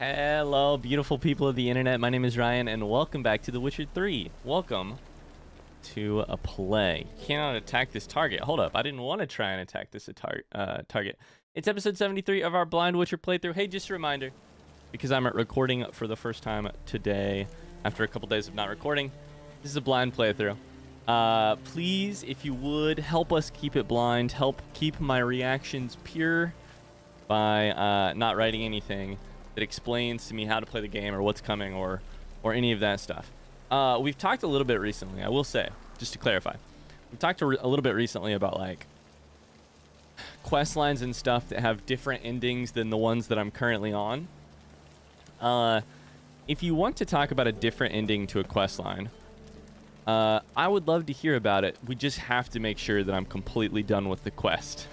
Hello, beautiful people of the internet. My name is Ryan, and welcome back to The Witcher 3. Welcome to a play. You cannot attack this target. Hold up, I didn't want to try and attack this target. It's episode 73 of our Blind Witcher playthrough. Hey, just a reminder, because I'm recording for the first time today, after a couple days of not recording, this is a blind playthrough. Please, if you would, help us keep it blind. Help keep my reactions pure by not writing anything that explains to me how to play the game or what's coming or any of that stuff. We've talked a little bit recently, I will say, just to clarify. We've talked a little bit recently about like quest lines and stuff that have different endings than the ones that I'm currently on. If you want to talk about a different ending to a quest line, I would love to hear about it. We just have to make sure that I'm completely done with the quest.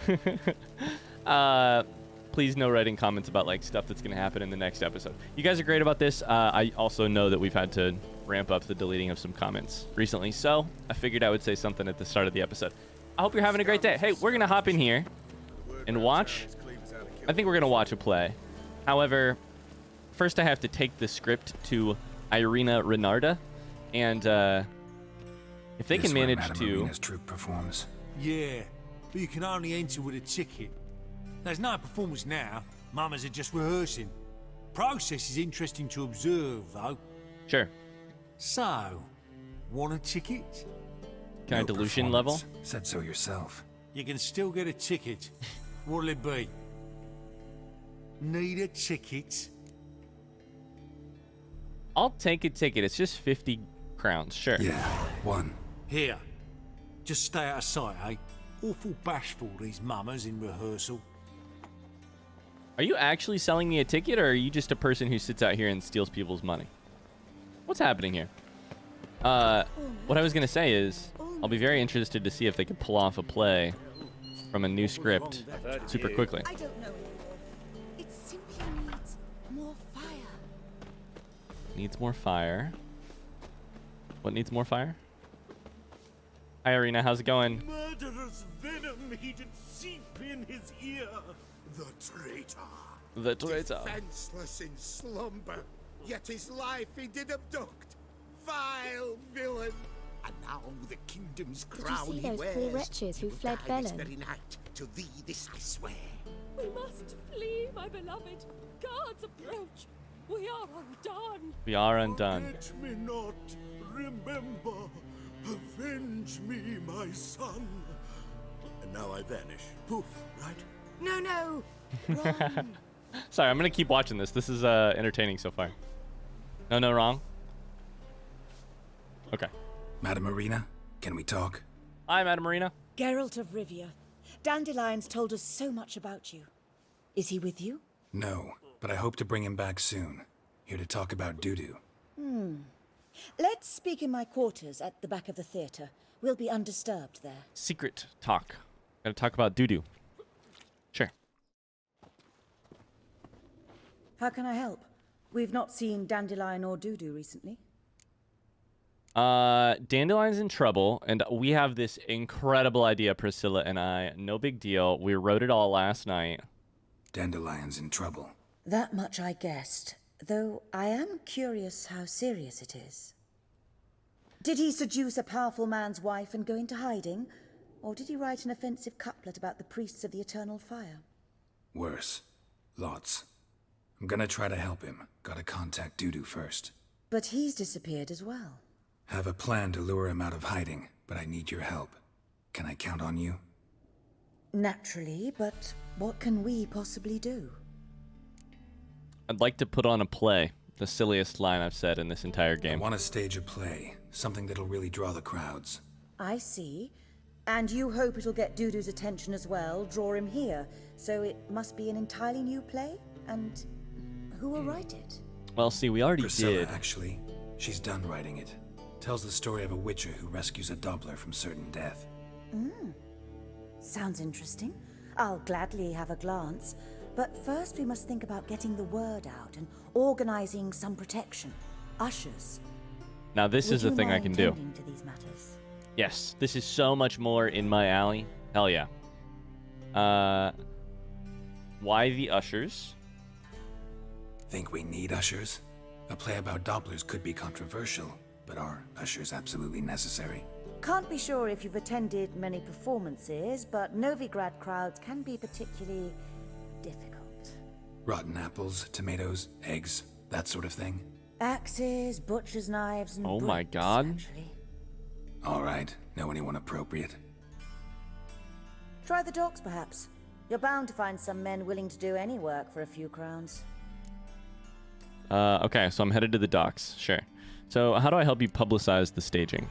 Please no writing comments about like stuff that's going to happen in the next episode. You guys are great about this. I also know that we've had to ramp up the deleting of some comments recently, so I figured I would say something at the start of the episode. I hope you're having a great day. Hey, we're going to hop in here and watch. I think we're going to watch a play. However, first I have to take the script to Irina Renarda, and if they can manage to... Irina's troupe performs. Yeah, but you can only enter with a ticket. There's no performance now. Mamas are just rehearsing. Process is interesting to observe, though. Sure. So, want a ticket? Can I dilution level? Said so yourself. You can still get a ticket. What'll it be? Need a ticket? I'll take a ticket. It's just 50 crowns. Sure. Yeah, one. Here. Just stay out of sight, eh? Awful bashful, these mamas in rehearsal. Are you actually selling me a ticket, or are you just a person who sits out here and steals people's money? What's happening here? What I was going to say is, I'll be very interested to see if they can pull off a play from a new script super quickly. I don't know anymore. It simply needs more fire. Needs more fire. What needs more fire? Hi, Irina. How's it going? Murderous venom he did seep in his ear. The traitor. The traitor. Defenseless in slumber, yet his life he did abduct. Vile villain. And now the kingdom's crown Did you see he those wears. poor wretches who He will fled die this Velen? very night. To thee this I swear. We must flee, my beloved. Guards approach. We are undone. We are undone. Forget me not. Remember. Avenge me, my son. And now I vanish. Poof, right? No. Sorry, I'm going to keep watching this. This is entertaining so far. No, wrong. Okay. Madam Irina, can we talk? Hi, Madam Irina. Geralt of Rivia. Dandelion's told us so much about you. Is he with you? No, but I hope to bring him back soon. Here to talk about doo-doo. Let's speak in my quarters at the back of the theatre. We'll be undisturbed there. Secret talk. Gotta talk about doo-doo. Sure. How can I help? We've not seen Dandelion or Dudu recently. Dandelion's in trouble, and we have this incredible idea, Priscilla and I. No big deal. We wrote it all last night. Dandelion's in trouble. That much I guessed, though I am curious how serious it is. Did he seduce a powerful man's wife and go into hiding? Or did he write an offensive couplet about the priests of the eternal fire? Worse. Lots. I'm gonna try to help him. Gotta contact Dudu first. But he's disappeared as well. Have a plan to lure him out of hiding, but I need your help. Can I count on you? Naturally, but what can we possibly do? I'd like to put on a play. The silliest line I've said in this entire I game. want to stage a play. Something that'll really draw the crowds. I see. And you hope it'll get Dudu's attention as well, draw him here. So it must be an entirely new play? And who will write it? Well, see, we already Priscilla, did. actually. She's done writing it. Tells the story of a witcher who rescues a Doppler from certain death. Sounds interesting. I'll gladly have a glance. But first we must think about getting the word out and organizing some protection. Ushers. Now, this is the thing I can do. To these matters? Yes, this is so much more in my alley. Hell yeah. Why the ushers? Think we need ushers? A play about Dopplers could be controversial, but are ushers absolutely necessary? Can't be sure if you've attended many performances, but Novigrad crowds can be particularly difficult. Rotten apples, tomatoes, eggs, that sort of thing? Axes, butcher's knives, and Oh my bricks, God. actually. All right, know anyone appropriate? Try the docks, perhaps. You're bound to find some men willing to do any work for a few crowns. Okay, so I'm headed to the docks. Sure. So how do I help you publicize the staging?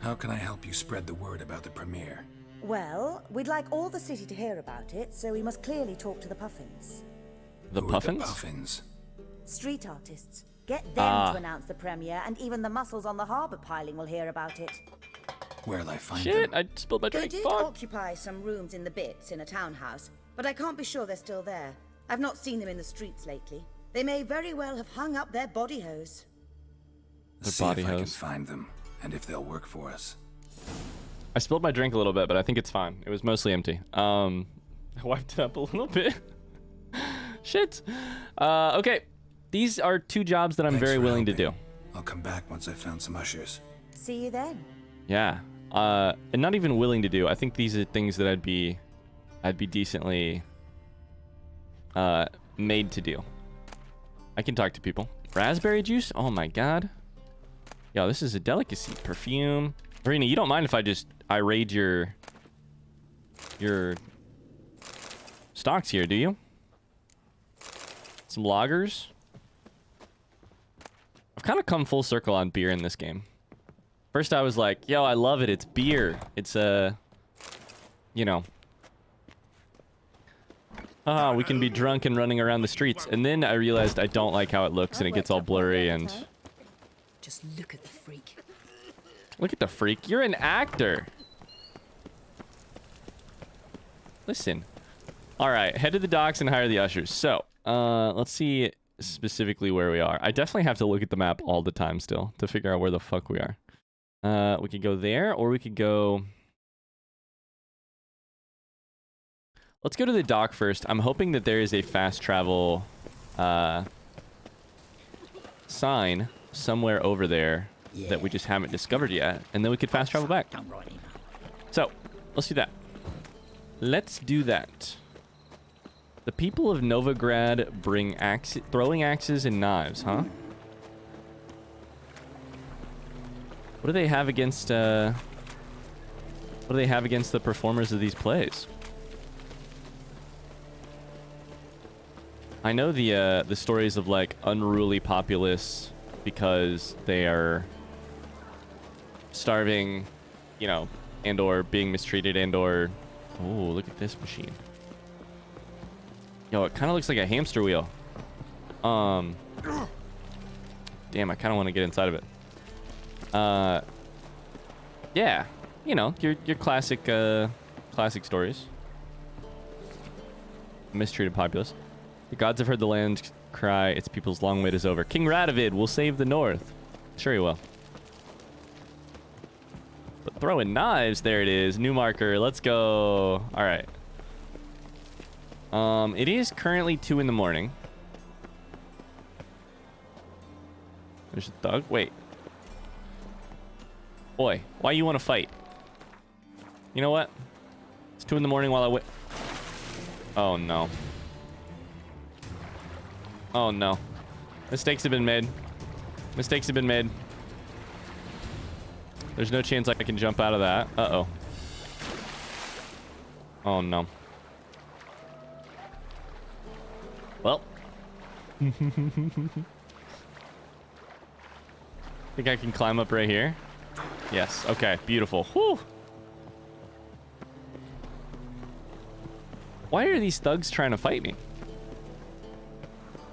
How can I help you spread the word about the premiere? Well, we'd like all the city to hear about it, so we must clearly talk to the Puffins. The Who are Puffins? The Puffins. Street artists. Get them to announce the premiere, and even the muscles on the harbour piling will hear about it. Where'll I find Shit, them? I spilled my They drink. did Fuck. occupy some rooms in the Bits in a townhouse, but I can't be sure they're still there. I've not seen them in the streets lately. They may very well have hung up their body hose. See body if I can hose. find them, and if they'll work for us. I spilled my drink a little bit, but I think it's fine. It was mostly empty. I wiped it up a little bit. Shit. Okay. These are 2 jobs that I'm Thanks very for willing to helping. do. I'll come back once I've found some ushers. See you then. Yeah. And not even willing to do. I think these are things that I'd be decently made to do. I can talk to people. Raspberry juice? Oh my god. Yo, this is a delicacy. Perfume. Irina, you don't mind if I raid your stocks here, do you? Some lagers. I've kind of come full circle on beer in this game. First I was like, yo, I love it. It's beer. It's you know. We can be drunk and running around the streets. And then I realized I don't like how it looks and it gets all blurry and... Just look at the freak. Look at the freak. You're an actor. Listen. Alright, head to the docks and hire the ushers. So, let's see specifically where we are. I definitely have to look at the map all the time still to figure out where the fuck we are. We could go there, or we could go... Let's go to the dock first. I'm hoping that there is a fast travel sign somewhere over there that we just haven't discovered yet, and then we could fast travel back. So, let's do that. Let's do that. The people of Novigrad bring throwing axes and knives, huh? What do they have against the performers of these plays? I know the stories of like unruly populace because they are starving, you know, and or being mistreated and or... Oh, look at this machine. Yo, it kind of looks like a hamster wheel. Damn, I kind of want to get inside of it. Yeah, you know, your classic stories. Mistreated populace. The gods have heard the land cry, its people's long wait is over. King Radovid will save the north. Sure he will. But throwing knives, there it is. New marker, let's go. All right. It is currently 2 in the morning. There's a thug. Wait. Boy, why you want to fight? You know what? It's 2 in the morning while I wait. Oh no. Oh no. Mistakes have been made. Mistakes have been made. There's no chance I can jump out of that. Uh-oh. Oh no. Well. Think I can climb up right here? Yes. Okay. Beautiful. Whew. Why are these thugs trying to fight me?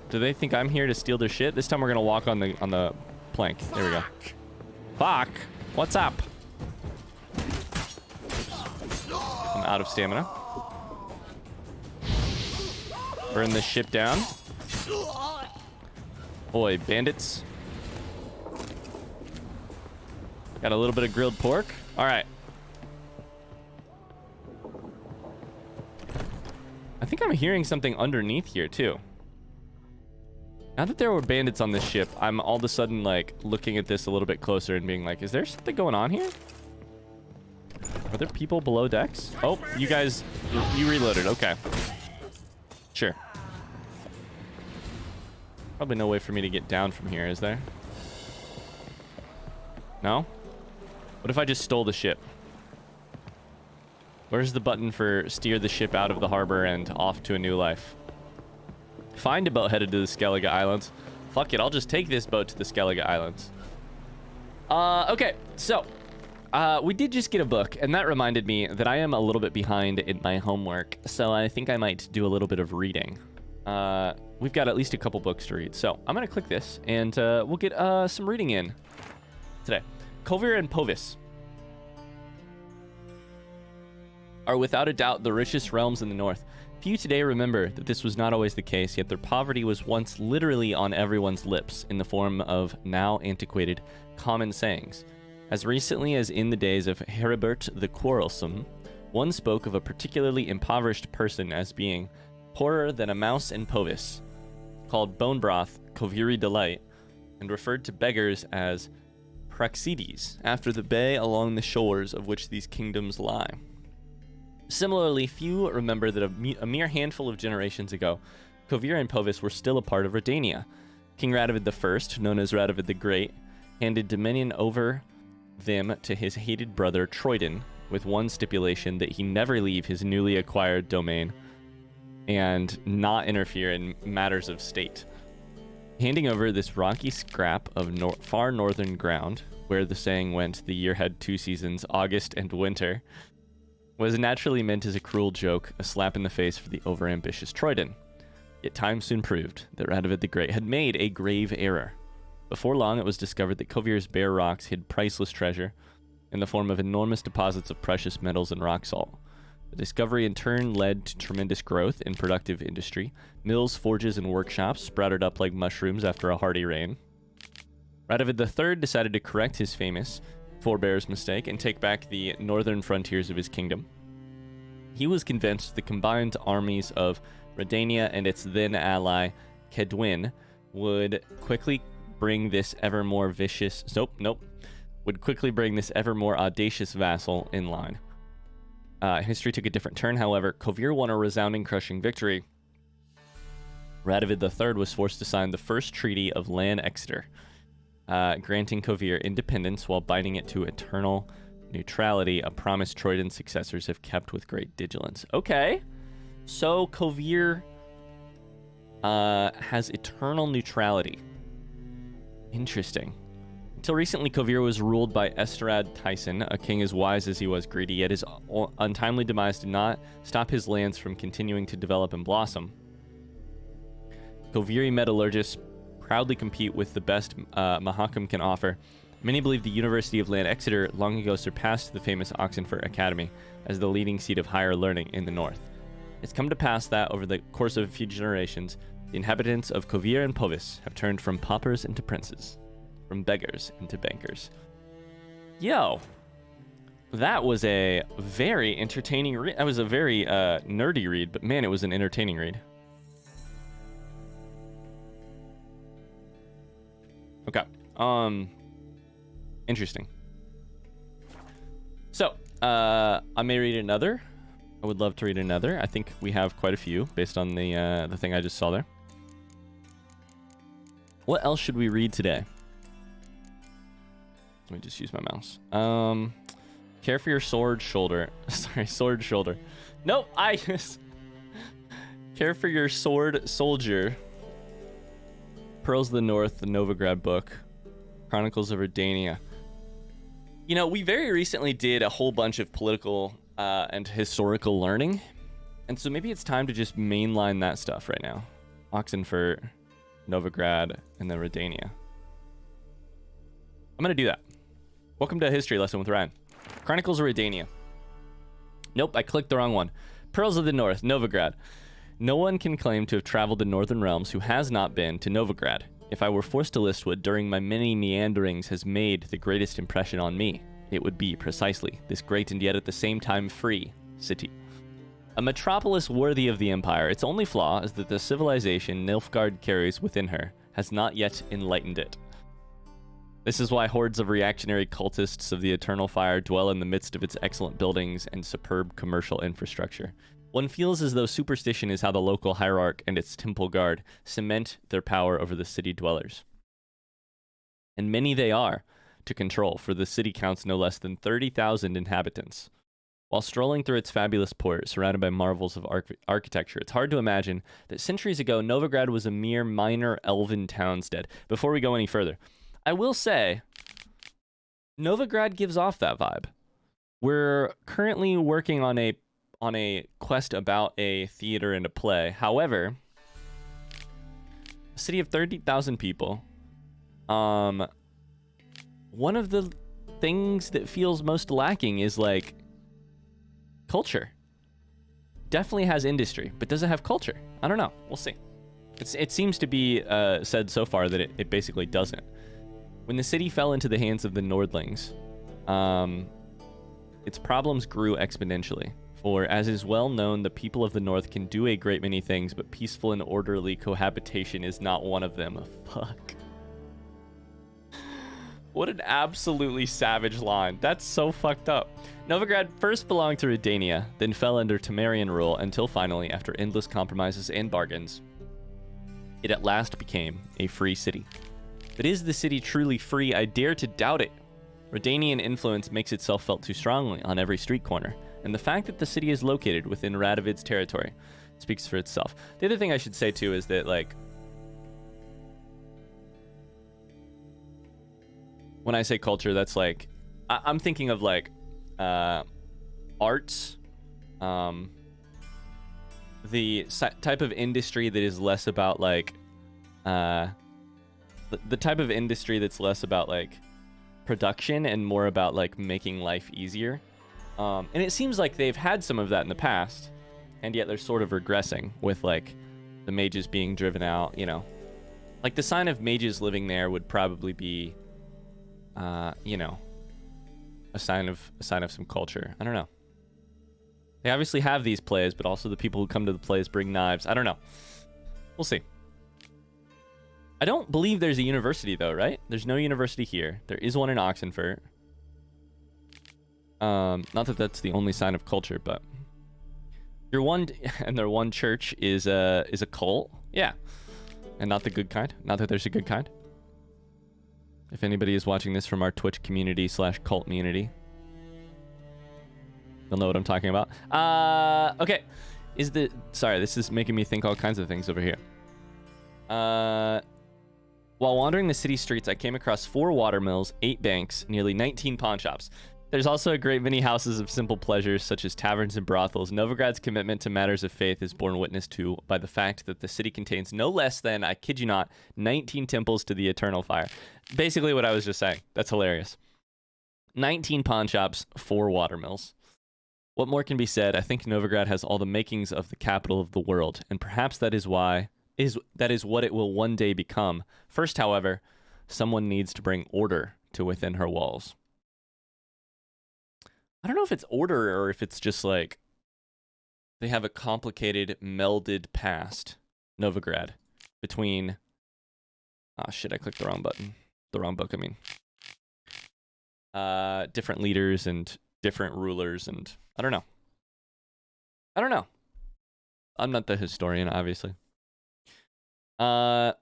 Do they think I'm here to steal their shit? This time we're gonna walk on the plank. There we go. Fuck. What's up? I'm out of stamina. Burn this ship down. Boy, bandits. Got a little bit of grilled pork. All right. I think I'm hearing something underneath here too. Now that there were bandits on this ship, I'm all of a sudden, like, looking at this a little bit closer and being like, is there something going on here? Are there people below decks? Oh, you guys, you reloaded. Okay. Sure. Probably no way for me to get down from here, is there? No? What if I just stole the ship? Where's the button for steer the ship out of the harbor and off to a new life? Find a boat headed to the Skellige Islands. Fuck it, I'll just take this boat to the Skellige Islands. Okay, so we did just get a book, and that reminded me that I am a little bit behind in my homework, so I think I might do a little bit of reading. We've got at least a couple books to read, so I'm gonna click this, and we'll get some reading in today. Kovir and Povis are without a doubt the richest realms in the north. Few today remember that this was not always the case, yet their poverty was once literally on everyone's lips in the form of now antiquated common sayings. As recently as in the days of Heribert the Quarrelsome, one spoke of a particularly impoverished person as being poorer than a mouse in Povis, called bone broth Koviri delight, and referred to beggars as Praxides, after the bay along the shores of which these kingdoms lie. Similarly, few remember that a mere handful of generations ago, Kovir and Povis were still a part of Redania. King Radovid I, known as Radovid the Great, handed dominion over them to his hated brother Troyden, with one stipulation that he never leave his newly acquired domain and not interfere in matters of state. Handing over this rocky scrap of far northern ground, where the saying went the year had two seasons, August and winter, was naturally meant as a cruel joke, a slap in the face for the overambitious Troyden. Yet time soon proved that Radovid the Great had made a grave error. Before long, it was discovered that Kovir's bare rocks hid priceless treasure in the form of enormous deposits of precious metals and rock salt. The discovery in turn led to tremendous growth in productive industry. Mills, forges, and workshops sprouted up like mushrooms after a hearty rain. Radovid III decided to correct his famous forebear's mistake and take back the northern frontiers of his kingdom. He was convinced the combined armies of Redania and its then ally Kedwin would quickly bring this ever more audacious vassal in line. History took a different turn, however. Kovir won a resounding, crushing victory. Radovid III was forced to sign the first treaty of Lan Exeter, granting Kovir independence while binding it to eternal neutrality, a promise Troyden's successors have kept with great diligence. Okay, so Kovir has eternal neutrality. Interesting. Until recently, Kovir was ruled by Esterad Tyson, a king as wise as he was greedy, yet his untimely demise did not stop his lands from continuing to develop and blossom. Koviri metallurgists proudly compete with the best Mahakam can offer. Many believe the University of Lan Exeter long ago surpassed the famous Oxenfurt Academy as the leading seat of higher learning in the north. It's come to pass that, over the course of a few generations, the inhabitants of Kovir and Povis have turned from paupers into princes, from beggars into bankers. Yo, that was a very entertaining read. That was a very nerdy read, but man, it was an entertaining read. Okay. Interesting. So, I may read another. I would love to read another. I think we have quite a few based on the thing I just saw there. What else should we read today? Let me just use my mouse. Care for your sword shoulder. Sorry, sword shoulder. Nope, I just... Care for your sword soldier. Pearls of the North, the Novigrad book. Chronicles of Redania. You know, we very recently did a whole bunch of political and historical learning. And so maybe it's time to just mainline that stuff right now. Oxenfurt, Novigrad, and then Redania. I'm going to do that. Welcome to a history lesson with Ryan. Chronicles of Redania. Nope, I clicked the wrong one. Pearls of the North, Novigrad. No one can claim to have traveled the Northern Realms who has not been to Novigrad. If I were forced to list what during my many meanderings has made the greatest impression on me, it would be precisely this great and yet at the same time free city. A metropolis worthy of the Empire. Its only flaw is that the civilization Nilfgaard carries within her has not yet enlightened it. This is why hordes of reactionary cultists of the Eternal Fire dwell in the midst of its excellent buildings and superb commercial infrastructure. One feels as though superstition is how the local hierarch and its temple guard cement their power over the city dwellers. And many they are to control, for the city counts no less than 30,000 inhabitants. While strolling through its fabulous port, surrounded by marvels of architecture, it's hard to imagine that centuries ago, Novigrad was a mere minor elven townstead. Before we go any further, I will say, Novigrad gives off that vibe. We're currently working on a quest about a theater and a play. However, a city of 30,000 people, one of the things that feels most lacking is like culture. Definitely has industry, but does it have culture? I don't know. We'll see. It seems to be said so far that it basically doesn't. When the city fell into the hands of the Nordlings, its problems grew exponentially. For, as is well known, the people of the North can do a great many things, but peaceful and orderly cohabitation is not one of them. Fuck. What an absolutely savage line. That's so fucked up. Novigrad first belonged to Redania, then fell under Temerian rule until finally, after endless compromises and bargains, it at last became a free city. But is the city truly free? I dare to doubt it. Redanian influence makes itself felt too strongly on every street corner, and the fact that the city is located within Radovid's territory speaks for itself. The other thing I should say too is that, like, when I say culture, that's like, I'm thinking of like arts, the type of industry that is less about like the type of industry that's less about like production and more about like making life easier. And it seems like they've had some of that in the past, and yet they're sort of regressing with like the mages being driven out, you know. Like the sign of mages living there would probably be you know, a sign of some culture. I don't know. They obviously have these plays, but also the people who come to the plays bring knives. I don't know. We'll see. I don't believe there's a university though, right? There's no university here. There is one in Oxenfurt. Not that that's the only sign of culture, but their one church is a cult. Yeah. And not the good kind. Not that there's a good kind. If anybody is watching this from our Twitch community / cult community, they'll know what I'm talking about. Okay. Sorry, this is making me think all kinds of things over here. While wandering the city streets, I came across 4 watermills, 8 banks, nearly 19 pawn shops. There's also a great many houses of simple pleasures, such as taverns and brothels. Novigrad's commitment to matters of faith is borne witness to by the fact that the city contains no less than, I kid you not, 19 temples to the Eternal Fire. Basically what I was just saying. That's hilarious. 19 pawn shops, 4 watermills. What more can be said? I think Novigrad has all the makings of the capital of the world, and perhaps that is what it will one day become. First, however, someone needs to bring order to within her walls. I don't know if it's order or if it's just like they have a complicated, melded past, Novigrad, between... Oh shit, I clicked the wrong button. The wrong book, I mean. Different leaders and different rulers and... I don't know. I'm not the historian, obviously. Alright,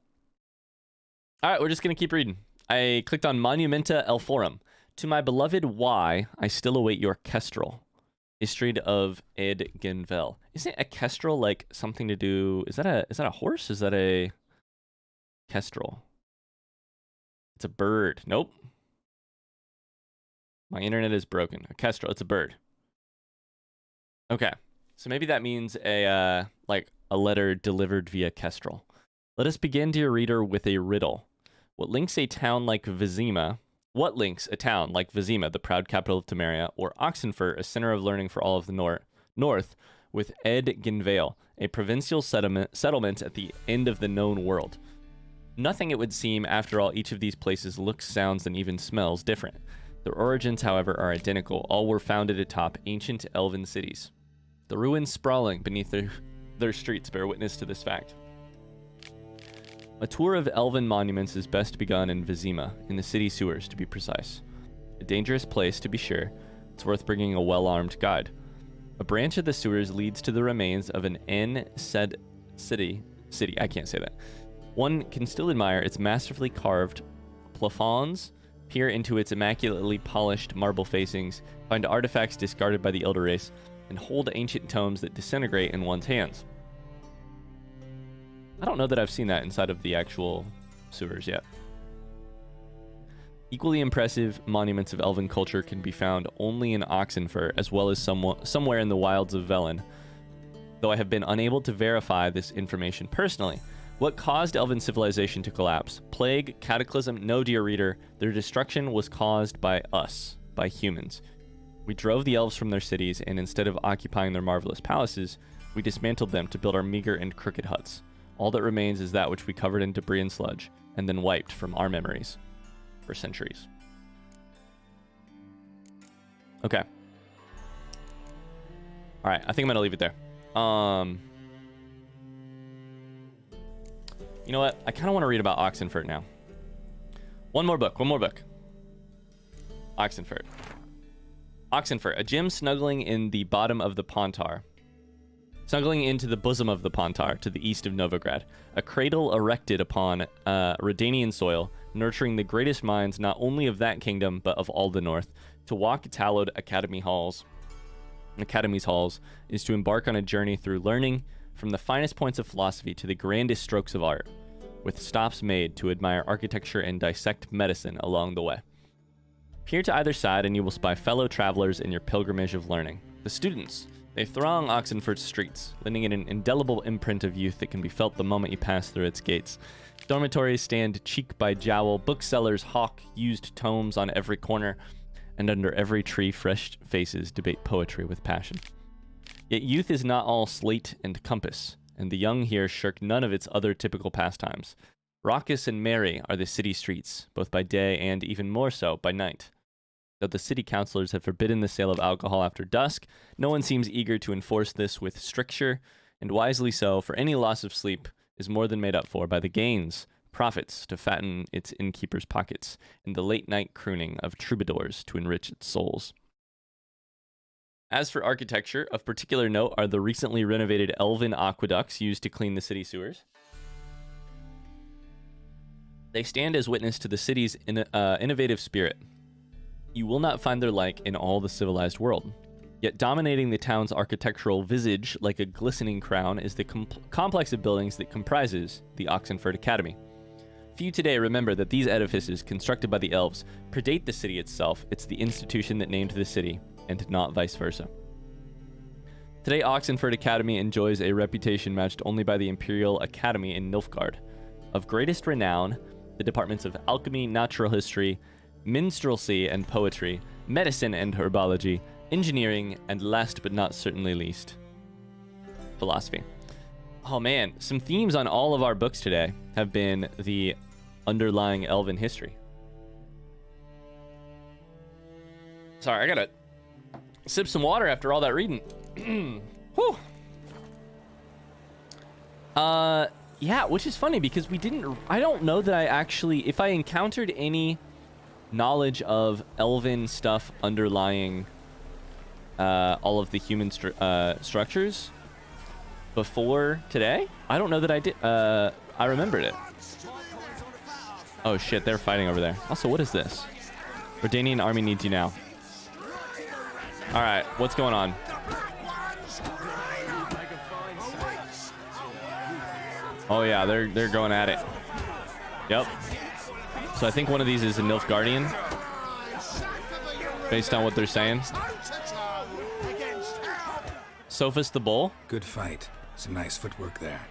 we're just gonna keep reading. I clicked on Monumenta El Forum. To my beloved Y, I still await your kestrel. History of Ed Genvel. Isn't a kestrel like something to do? Is that a horse? Is that a kestrel? It's a bird. Nope. My internet is broken. A kestrel. It's a bird. Okay. So maybe that means a letter delivered via kestrel. Let us begin, dear reader, with a riddle. What links a town like Vizima, the proud capital of Temeria, or Oxenfurt, a center of learning for all of the north, with Ed Genvale, a provincial settlement at the end of the known world? Nothing, it would seem, after all. Each of these places looks, sounds, and even smells different. Their origins, however, are identical. All were founded atop ancient elven cities. The ruins sprawling beneath their streets bear witness to this fact. A tour of Elven monuments is best begun in Vizima, in the city sewers to be precise. A dangerous place to be sure, it's worth bringing a well-armed guide. A branch of the sewers leads to the remains of an city, I can't say that. One can still admire its masterfully carved plafonds, peer into its immaculately polished marble facings, find artifacts discarded by the Elder Race, and hold ancient tomes that disintegrate in one's hands. I don't know that I've seen that inside of the actual sewers yet. Equally impressive monuments of Elven culture can be found only in Oxenfurt, as well as somewhere in the wilds of Velen, though I have been unable to verify this information personally. What caused Elven civilization to collapse? Plague, cataclysm? No, dear reader. Their destruction was caused by us, by humans. We drove the elves from their cities, and instead of occupying their marvelous palaces, we dismantled them to build our meager and crooked huts. All that remains is that which we covered in debris and sludge, and then wiped from our memories for centuries. Okay. All right, I think I'm gonna leave it there. You know what? I kind of want to read about Oxenfurt now. One more book. Oxenfurt. Oxenfurt, a gem snuggling in the bottom of the Pontar. Snuggling into the bosom of the Pontar to the east of Novigrad. A cradle erected upon Redanian soil, nurturing the greatest minds not only of that kingdom, but of all the north. To walk its hallowed academy's halls is to embark on a journey through learning from the finest points of philosophy to the grandest strokes of art, with stops made to admire architecture and dissect medicine along the way. Peer to either side and you will spy fellow travelers in your pilgrimage of learning. The students, they throng Oxenfurt's streets, lending it an indelible imprint of youth that can be felt the moment you pass through its gates. Dormitories stand cheek by jowl, booksellers hawk used tomes on every corner, and under every tree fresh faces debate poetry with passion. Yet youth is not all slate and compass, and the young here shirk none of its other typical pastimes. Raucous and merry are the city streets, both by day and, even more so, by night. Though the city councilors have forbidden the sale of alcohol after dusk, no one seems eager to enforce this with stricture, and wisely so, for any loss of sleep is more than made up for by the gains, profits to fatten its innkeepers' pockets, and the late-night crooning of troubadours to enrich its souls. As for architecture, of particular note are the recently renovated Elven aqueducts used to clean the city sewers. They stand as witness to the city's innovative spirit. You will not find their like in all the civilized world. Yet dominating the town's architectural visage like a glistening crown is the complex of buildings that comprises the Oxenfurt Academy. Few today remember that these edifices, constructed by the elves, predate the city itself. It's the institution that named the city, and not vice versa. Today, Oxenfurt Academy enjoys a reputation matched only by the Imperial Academy in Nilfgaard. Of greatest renown, the departments of alchemy, natural history, minstrelsy and poetry, medicine and herbology, engineering, and last but not certainly least, philosophy. Oh man, some themes on all of our books today have been the underlying Elven history. Sorry, I gotta sip some water after all that reading. Whew. Yeah, which is funny because I don't know that I actually, if I encountered any knowledge of Elven stuff underlying all of the human structures before today, I don't know that I did. I remembered it. Oh shit, they're fighting over there. Also, what is this? Redanian army needs you now. All right, what's going on? Oh yeah, they're going at it. Yep. So I think one of these is a Nilfgaardian, based on what they're saying. Sophus the Bull. Good fight. Some nice footwork there.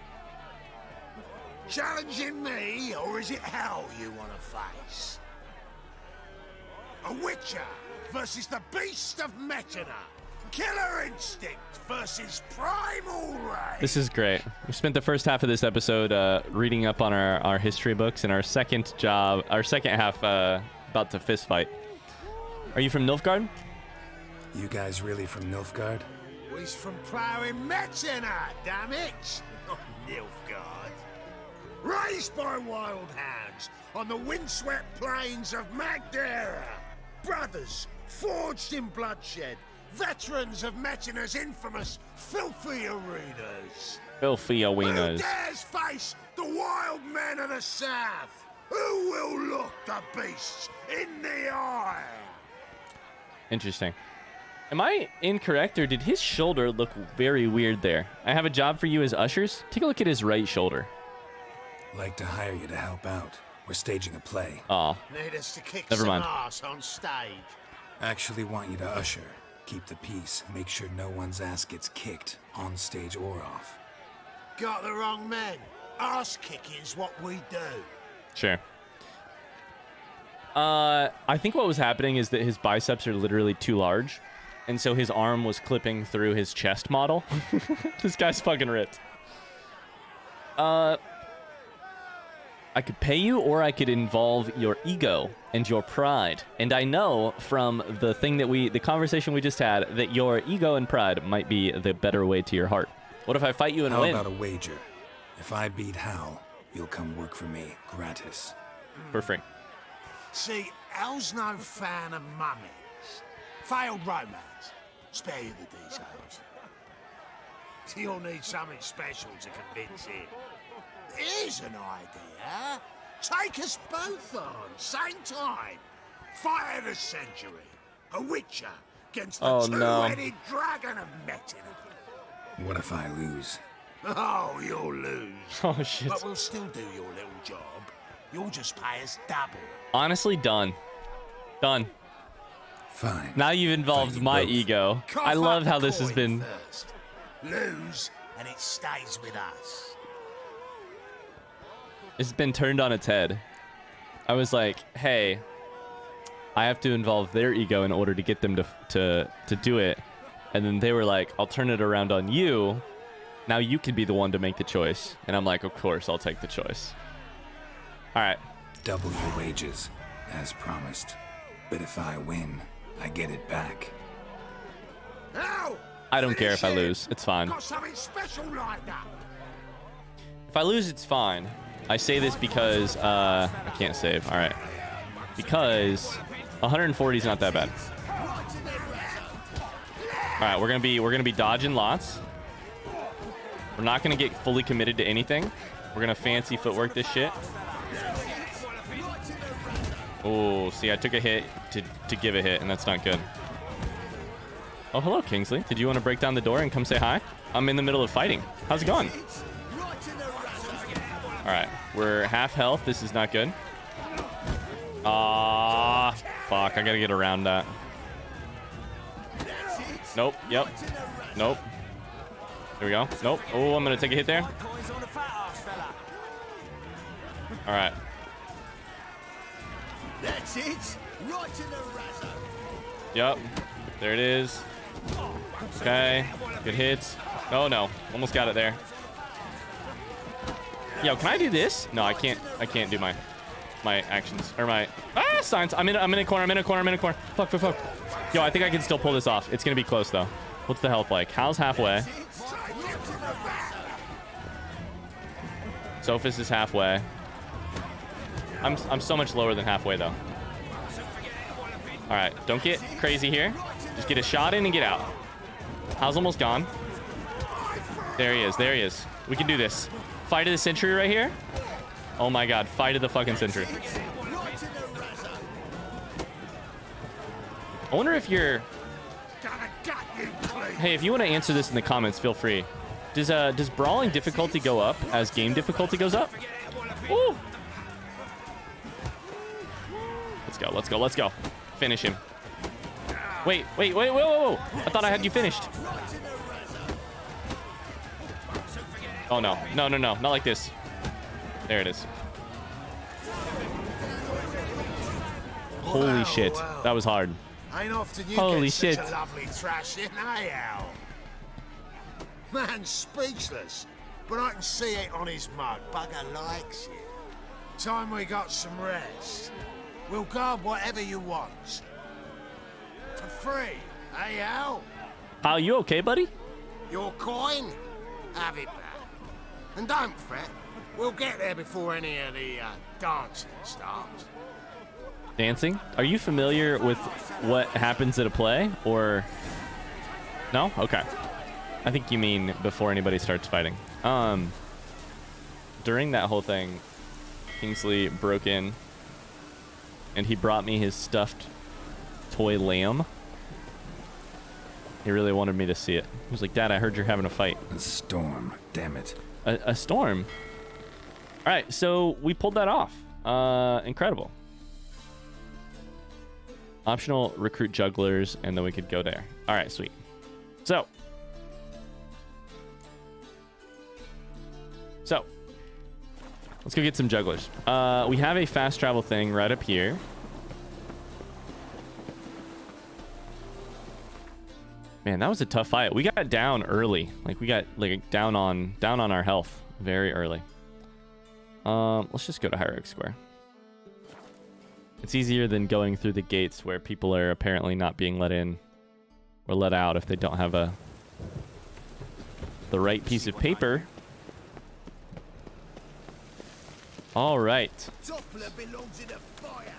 Challenging me, or is it hell you want to face? A Witcher versus the Beast of Metana. Killer instinct versus primal rage. This is great. We spent the first half of this episode reading up on our history books, and our second half about to fist fight. Are you from Nilfgaard? You guys really from Nilfgaard? He's from plowing Metana, damn it! Not Nilfgaard. raised by wild hounds on the windswept plains of Magdera. Brothers forged in bloodshed, veterans of Metina's infamous filthy arenas. Filthy Who arenas. dares face the wild men of the south? Who will look the beasts in the eye? Interesting. Am I incorrect, or did his shoulder look very weird there? I have a job for you as ushers. Take a look at his right shoulder. Like to hire you to help out. We're staging a play. Aw. Need us to kick Never some mind. ass on stage. Actually want you to usher. Keep the peace. Make sure no one's ass gets kicked, on stage or off. Got the wrong men. Ass kicking's what we do. Sure. I think what was happening is that his biceps are literally too large, and so his arm was clipping through his chest model. This guy's fucking ripped. I could pay you, or I could involve your ego and your pride. And I know from the conversation we just had, that your ego and pride might be the better way to your heart. What if I fight you and How win? about a wager? If I beat Hal, you'll come work for me, gratis. For free. See, Al's no fan of mummies. Failed romance. Spare you the details. You'll need something special to convince him. Here's an idea. Take us both on, same time. Fight of the century. A witcher against the Oh, no. two-headed dragon of Metina. What if I lose? Oh, you'll lose. Oh, shit. But we'll still do your little job. You'll just pay us double. Honestly, done. Done. Fine. Now you've involved Fight you my both. ego. Cough I love up how the this has coin been. first. Lose, and it stays with us. It's been turned on its head. I was like, hey, I have to involve their ego in order to get them to do it. And then they were like, I'll turn it around on you. Now you can be the one to make the choice. And I'm like, of course, I'll take the choice. All right. Double your wages, as promised. But if I win, I get it back. Now, I don't care if I finish him. lose. It's fine. Got something special lined up. If I lose, it's fine. I say this because I can't save. All right. Because 140 is not that bad. All right, we're gonna be dodging lots. We're not gonna get fully committed to anything. We're gonna fancy footwork this shit. Oh, see, I took a hit to give a hit, and that's not good. Oh, hello, Kingsley. Did you want to break down the door and come say hi? I'm in the middle of fighting. How's it going? All right, we're half health. This is not good. Ah, fuck. I gotta get around that. Nope. Yep. Nope. There we go. Nope. Oh, I'm gonna take a hit there. All right. That's it. Right in the razor. Yep. There it is. Okay. Good hits. Oh no. Almost got it there. Yo, can I do this? No, I can't. I can't do my actions or my signs. I'm in a corner. Fuck. Yo, I think I can still pull this off. It's gonna be close though. What's the health like? Hal's halfway. Sophis is halfway. I'm so much lower than halfway though. All right, don't get crazy here. Just get a shot in and get out. Hal's almost gone. There he is. We can do this. Fight of the century right here. Oh my god, fight of the fucking century. I wonder if you're... Hey, if you want to answer this in the comments, feel free. Does brawling difficulty go up as game difficulty goes up? Ooh. Let's go. Finish him. Wait, whoa. I thought I had you finished. Oh no, not like this. There it is. Holy shit, that was hard. Ain't often you Holy get shit. such a lovely thrash in, eh, Al? Man's speechless, but I can see it on his mug. Bugger likes it. Time we got some rest. We'll guard whatever you want. For free, eh, Al? Al, you okay, buddy? Your coin? Have it back. And don't fret, We'll get there before any of the dancing starts. Dancing? Are you familiar with what happens at a play, or no? Okay. I think you mean before anybody starts fighting. During that whole thing, Kingsley broke in, and he brought me his stuffed toy lamb. He really wanted me to see it. He was like, "Dad, I heard you're having a fight." A storm. Damn it. A storm? All right, so we pulled that off. Incredible. Optional recruit jugglers, and then we could go there. All right, sweet. So, let's go get some jugglers. We have a fast travel thing right up here. Man, that was a tough fight. We got down early. Like, we got down on our health very early. Let's just go to Hierarch Square. It's easier than going through the gates where people are apparently not being let in or let out if they don't have the right piece of paper. All right. Doppler belongs in a fire.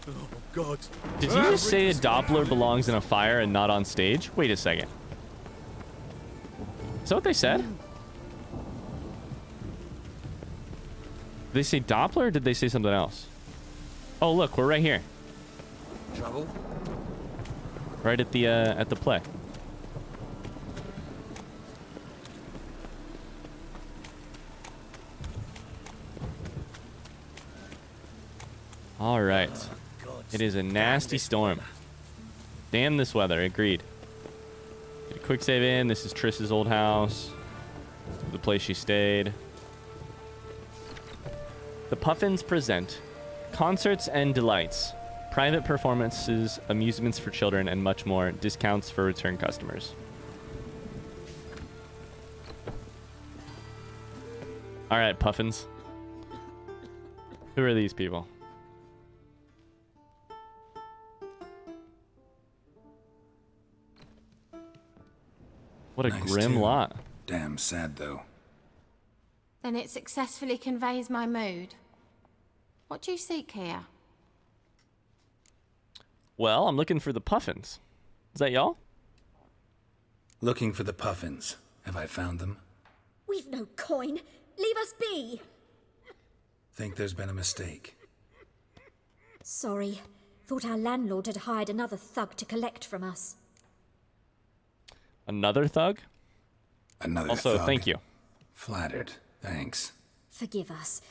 Oh, God. Did you just say a Doppler belongs in a fire and not on stage? Wait a second. Is that what they said? Did they say Doppler, or did they say something else? Oh, look, we're right here. Trouble? Right at the play. All right. It is a nasty storm. Damn this weather. Agreed. Get a quick save in. This is Triss's old house. The place she stayed. The Puffins present concerts and delights, private performances, amusements for children, and much more. Discounts for return customers. All right, Puffins. Who are these people? What a Nice grim tune. lot. Damn sad, though. Then it successfully conveys my mood. What do you seek here? Well, I'm looking for the Puffins. Is that y'all? Looking for the Puffins. Have I found them? We've no coin. Leave us be. Think there's been a mistake. Sorry. Thought our landlord had hired another thug to collect from us. Another thug? Another Also, thug. thank you. Flattered. Thanks. Forgive us.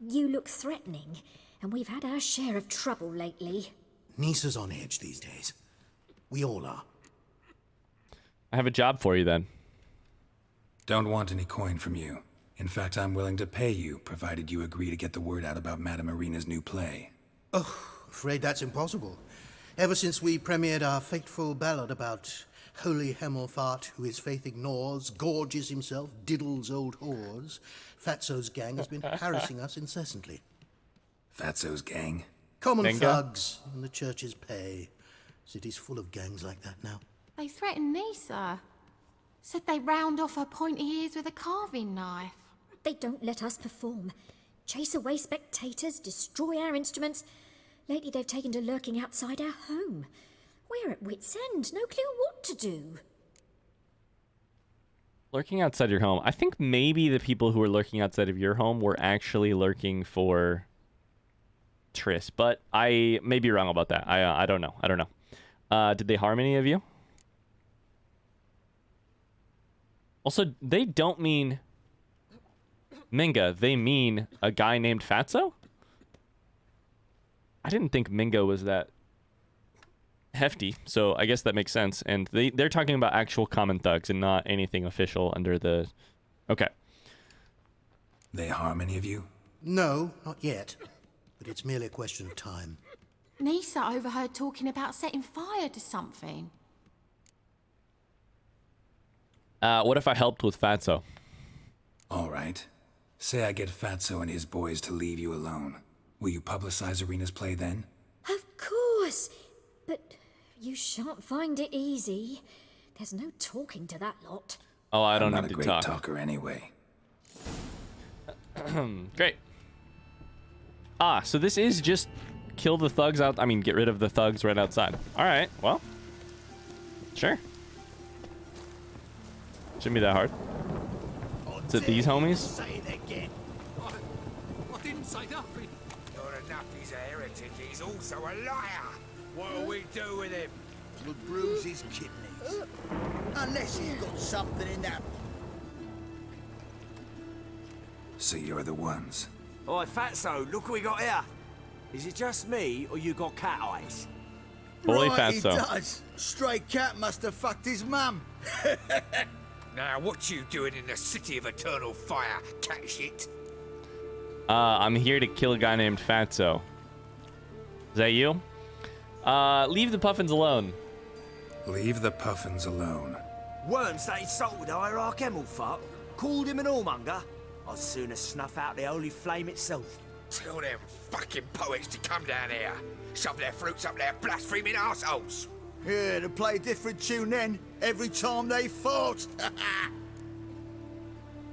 You look threatening, and we've had our share of trouble lately. Nisa's on edge these days. We all are. I have a job for you then. Don't want any coin from you. In fact, I'm willing to pay you, provided you agree to get the word out about Madame Irina's new play. Afraid that's impossible. Ever since we premiered our fateful ballad about holy Hemelfart, who his faith ignores, gorges himself, diddles old whores, Fatso's gang has been harassing us incessantly. Fatso's gang? Common Venga? thugs in the church's pay. City's full of gangs like that now. They threatened Nisa. Said they round off her pointy ears with a carving knife. They don't let us perform. Chase away spectators, destroy our instruments. Lately they've taken to lurking outside our home. We're at wit's end, no clue what to do. Lurking outside your home. I think maybe the people who were lurking outside of your home were actually lurking for Triss, but I may be wrong about that. I don't know. I don't know. Did they harm any of you? Also, they don't mean Minga. They mean a guy named Fatso? I didn't think Minga was that hefty, so I guess that makes sense. And they're talking about actual common thugs and not anything official under the... Okay. They harm any of you? No, not yet. But it's merely a question of time. Nisa overheard talking about setting fire to something. What if I helped with Fatso? All right. Say I get Fatso and his boys to leave you alone. Will you publicize Irina's play then? Of course. But you shan't find it easy. There's no talking to that lot. Oh, I don't I'm not need a to great talk. talker anyway. Great. Ah, so this is just kill the thugs out. I mean, get rid of the thugs right outside. All right. Well, sure. Shouldn't be that hard. Is it these homies? Say it again. I didn't say nothing. Not enough he's a heretic, he's also a liar. What'll we do with him? We'll bruise his kidneys. Unless he's got something in that. So you're the ones. Oi, Fatso, look what we got here. Is it just me, or you got cat eyes? Holy Right, he Fatso. does. Stray cat must have fucked his mum. Now, what you doing in the city of eternal fire, cat shit? I'm here to kill a guy named Fatso. Is that you? Leave the puffins alone. Leave the puffins alone. Worms that insulted our camel fuck, called him an whoremonger. I'd sooner snuff out the holy flame itself. Tell them fucking poets to come down here. Shove their fruits up their blaspheming arseholes. Yeah, to play a different tune then, every time they fought.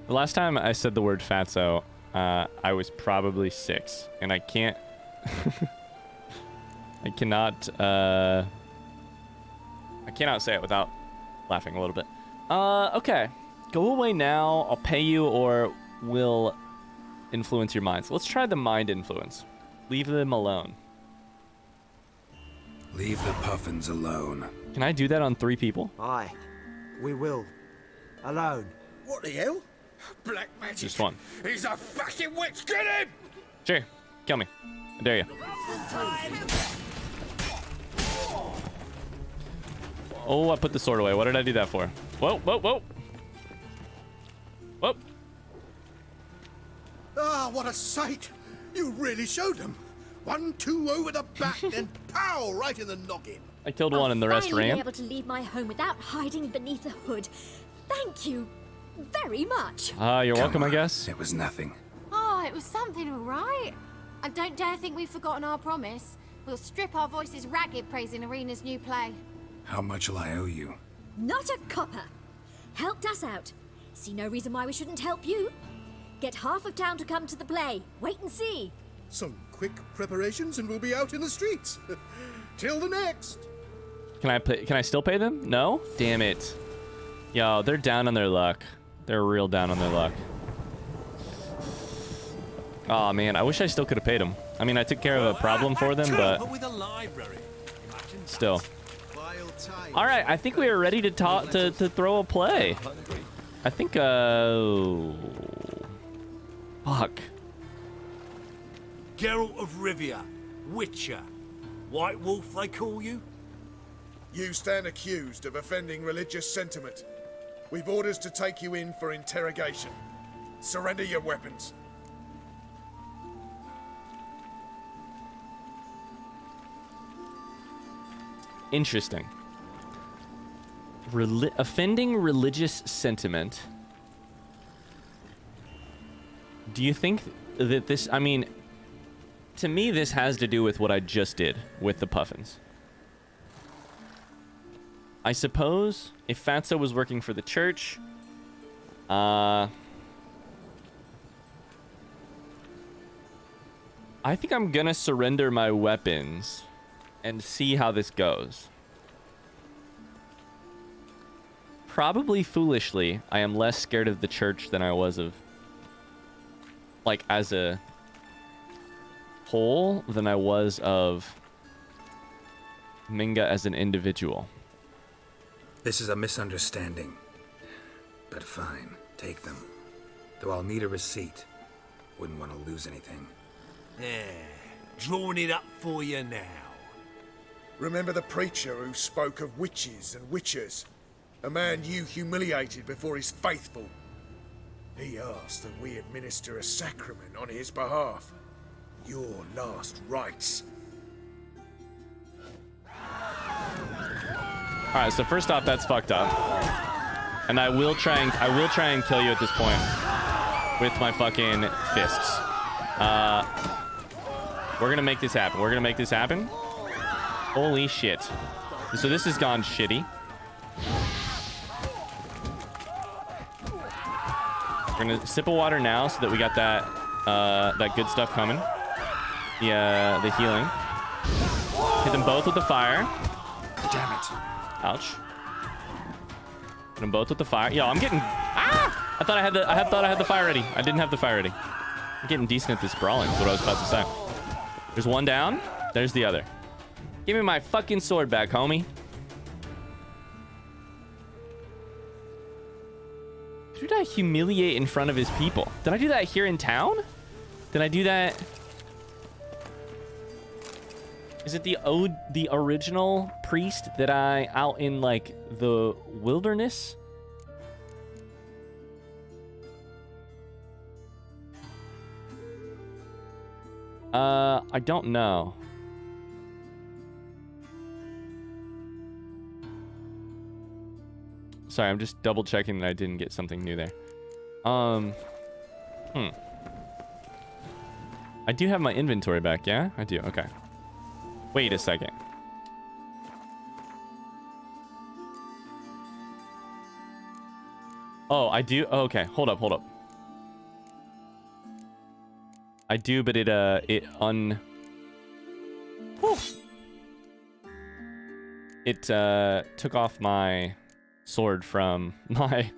The last time I said the word Fatso, I was probably 6, and I can't. I cannot say it without laughing a little bit. Okay. Go away now. I'll pay you, or we'll influence your minds. Let's try the mind influence. Leave them alone. Leave the puffins alone. Can I do that on 3 people? Aye, we will. Alone. What the hell? Black magic. Just one. He's a fucking witch. Get him! Sure. Kill me. I dare you. Oh, I put the sword away. What did I do that for? Whoa, whoa, whoa. Whoa. Ah, what a sight! You really showed them. 1-2 over the back, then pow, right in the noggin. I killed one and the rest finally ran. be able to leave my home without hiding beneath the hood. Thank you very much. You're welcome, Come I on. guess. It was nothing. Oh, it was something, all right. I don't dare think we've forgotten our promise. We'll strip our voices ragged praising Irina's new play. How much will I owe you? Not a copper. Helped us out. See no reason why we shouldn't help you. Get half of town to come to the play. Wait and see. Some quick preparations and we'll be out in the streets. Till the next. Can I still pay them? No? Damn it. Yo, they're down on their luck. They're real down on their luck. Oh man, I wish I still could have paid them. I mean, I took care of a problem for them, but with a library. Imagine that. still. All right, I think we are ready to throw a play. I think fuck. Geralt of Rivia, Witcher. White Wolf, they call you? You stand accused of offending religious sentiment. We've orders to take you in for interrogation. Surrender your weapons. Interesting. Offending religious sentiment. Do you think that this... I mean, to me, this has to do with what I just did with the puffins. I suppose if Fatso was working for the church... I think I'm gonna surrender my weapons and see how this goes. Probably foolishly, I am less scared of the church than I was of, like, as a whole, than I was of Minga as an individual. This is a misunderstanding. But fine, take them. Though I'll need a receipt. Wouldn't want to lose anything. Yeah, drawing it up for you now. Remember the preacher who spoke of witches and witchers? A man you humiliated before his faithful. He asked that we administer a sacrament on his behalf. Your last rites. Alright, so first off, that's fucked up. And I will try and kill you at this point with my fucking fists. We're gonna make this happen. We're gonna make this happen. Holy shit. So this has gone shitty. We're gonna sip of water now so that we got that that good stuff coming. The healing. Hit them both with the fire. Damn it. Ouch. Hit them both with the fire. Yo, I'm getting... Ah! I thought I had the fire ready. I didn't have the fire ready. I'm getting decent at this brawling is what I was about to say. There's one down. There's the other. Give me my fucking sword back, homie. Who did I humiliate in front of his people? Did I do that here in town? Did I do that... Is it the original priest that I out in like the wilderness? I don't know. Sorry, I'm just double checking that I didn't get something new there. I do have my inventory back, yeah? I do, okay. Wait a second. Oh, I do? Oh, okay, hold up. I do, but it took off my sword from my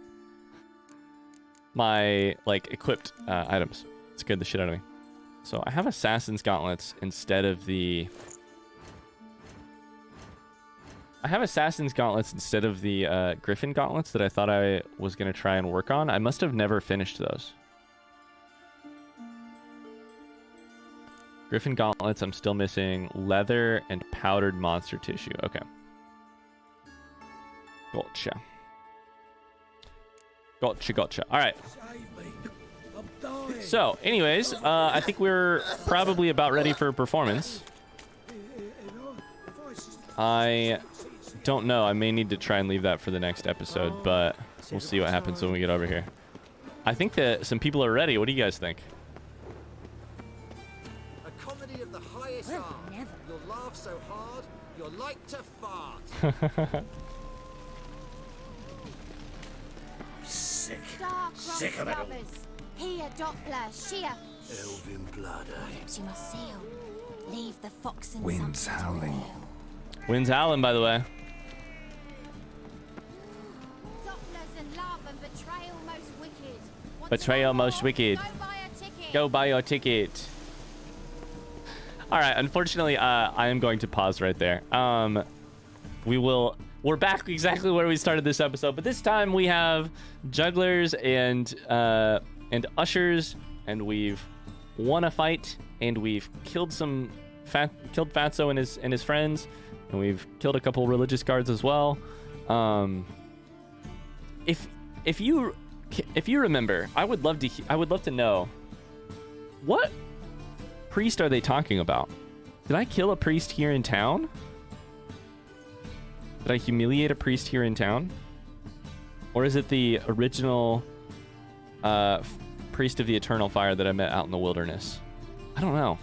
like equipped items. It scared the shit out of me. So I have assassin's gauntlets instead of the... Griffin gauntlets that I thought I was going to try and work on. I must have never finished those. Griffin gauntlets, I'm still missing leather and powdered monster tissue. Okay. Gotcha. All right. So, anyways, I think we're probably about ready for a performance. I don't know. I may need to try and leave that for the next episode, but we'll see what happens when we get over here. I think that some people are ready. What do you guys think? A comedy of the highest art. You'll laugh so hard, you're like to fart. Sick of it all. Here, Doppler, Shea. Elven blood, Lips you must seal. Leave the fox and Wind's howling. Wind's howling, by the way. Dopplers and love and betrayal most wicked. Betrayal most wicked. Go buy your ticket. All right, unfortunately, I am going to pause right there. We're back exactly where we started this episode, but this time we have jugglers and ushers, and we've won a fight, and we've killed killed Fatso and his friends, and we've killed a couple religious guards as well. If you remember, I would love to know, what priest are they talking about? Did I kill a priest here in town? Did I humiliate a priest here in town? Or is it the original priest of the eternal fire that I met out in the wilderness? I don't know.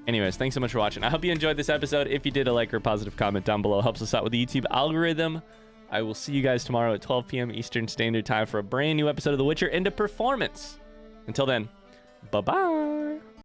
Anyways, thanks so much for watching. I hope you enjoyed this episode. If you did, a like or positive comment down below helps us out with the YouTube algorithm. I will see you guys tomorrow at 12 p.m. Eastern Standard Time for a brand new episode of The Witcher and a performance. Until then, bye-bye.